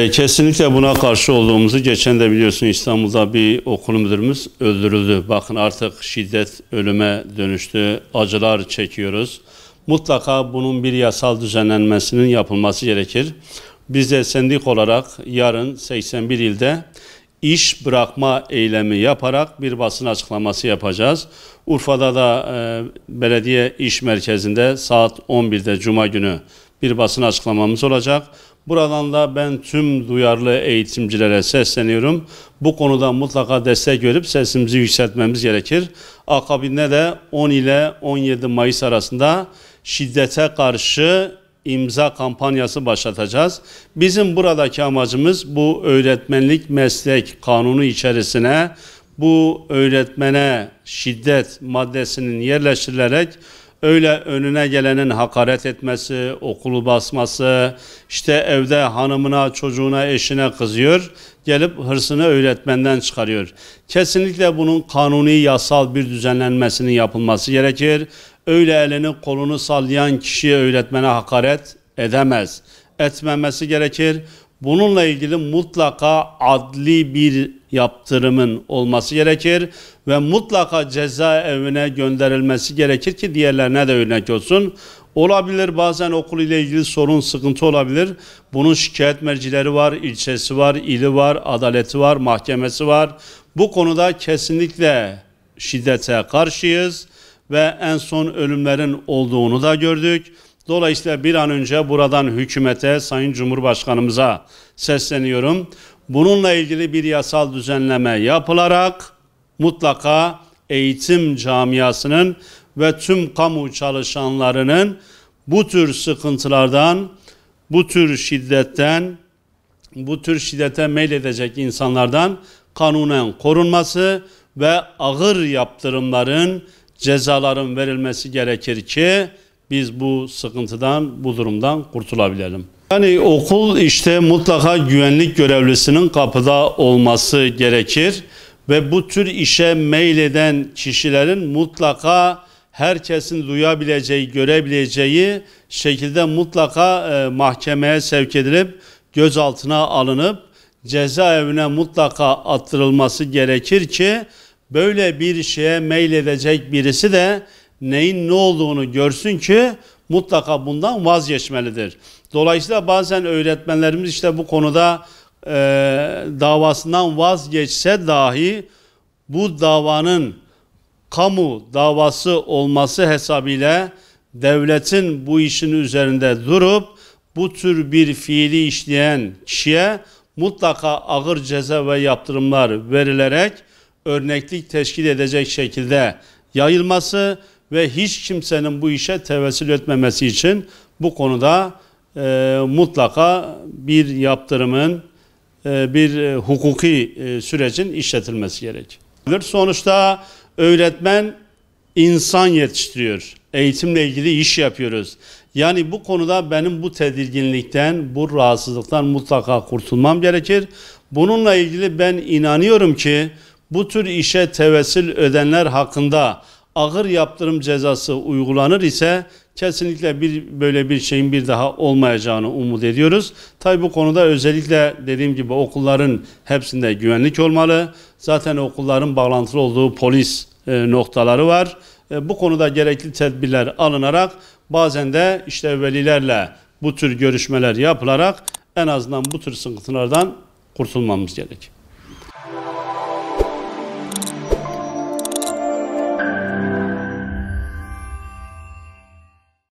Kesinlikle buna karşı olduğumuzu, geçen de biliyorsun İstanbul'da bir okul müdürümüz öldürüldü. Bakın artık şiddet ölüme dönüştü, acılar çekiyoruz. Mutlaka bunun bir yasal düzenlenmesinin yapılması gerekir. Biz de sendik olarak yarın 81 ilde iş bırakma eylemi yaparak bir basın açıklaması yapacağız. Urfa'da da belediye iş merkezinde saat 11'de Cuma günü bir basın açıklamamız olacak. Buradan da ben tüm duyarlı eğitimcilere sesleniyorum. Bu konuda mutlaka destek verip sesimizi yükseltmemiz gerekir. Akabinde de 10 ile 17 Mayıs arasında şiddete karşı imza kampanyası başlatacağız. Bizim buradaki amacımız bu öğretmenlik meslek kanunu içerisine bu öğretmene şiddet maddesinin yerleştirilerek öyle önüne gelenin hakaret etmesi, okulu basması, işte evde hanımına, çocuğuna, eşine kızıyor, gelip hırsını öğretmenden çıkarıyor. Kesinlikle bunun kanuni, yasal bir düzenlenmesinin yapılması gerekir. Öyle elini kolunu sallayan kişiye öğretmene hakaret edemez, etmemesi gerekir. Bununla ilgili mutlaka adli bir yaptırımın olması gerekir ve mutlaka cezaevine gönderilmesi gerekir ki diğerlerine de örnek olsun. Olabilir, bazen okul ile ilgili sorun, sıkıntı olabilir. Bunun şikayet mercileri var, ilçesi var, ili var, adaleti var, mahkemesi var. Bu konuda kesinlikle şiddete karşıyız ve en son ölümlerin olduğunu da gördük. Dolayısıyla bir an önce buradan hükümete, Sayın Cumhurbaşkanımıza sesleniyorum. Bununla ilgili bir yasal düzenleme yapılarak mutlaka eğitim camiasının ve tüm kamu çalışanlarının bu tür sıkıntılardan, bu tür şiddetten, bu tür şiddete meyledecek insanlardan kanunen korunması ve ağır yaptırımların, cezaların verilmesi gerekir ki biz bu sıkıntıdan, bu durumdan kurtulabilelim. Yani okul işte mutlaka güvenlik görevlisinin kapıda olması gerekir ve bu tür işe meyleden kişilerin mutlaka herkesin duyabileceği, görebileceği şekilde mutlaka mahkemeye sevk edilip gözaltına alınıp cezaevine mutlaka attırılması gerekir ki böyle bir şeye meyledecek birisi de neyin ne olduğunu görsün ki mutlaka bundan vazgeçmelidir. Dolayısıyla bazen öğretmenlerimiz işte bu konuda davasından vazgeçse dahi bu davanın kamu davası olması hesabıyla devletin bu işin üzerinde durup bu tür bir fiili işleyen kişiye mutlaka ağır ceza ve yaptırımlar verilerek örneklik teşkil edecek şekilde yayılması ve hiç kimsenin bu işe tevessül etmemesi için bu konuda mutlaka bir yaptırımın, bir hukuki sürecin işletilmesi gerekir. Sonuçta öğretmen insan yetiştiriyor. Eğitimle ilgili iş yapıyoruz. Yani bu konuda benim bu tedirginlikten, bu rahatsızlıktan mutlaka kurtulmam gerekir. Bununla ilgili ben inanıyorum ki bu tür işe tevessül edenler hakkında ağır yaptırım cezası uygulanır ise kesinlikle böyle bir şeyin bir daha olmayacağını umut ediyoruz. Tabii bu konuda özellikle dediğim gibi okulların hepsinde güvenlik olmalı. Zaten okulların bağlantılı olduğu polis noktaları var. Bu konuda gerekli tedbirler alınarak bazen de işte velilerle bu tür görüşmeler yapılarak en azından bu tür sıkıntılardan kurtulmamız gerek.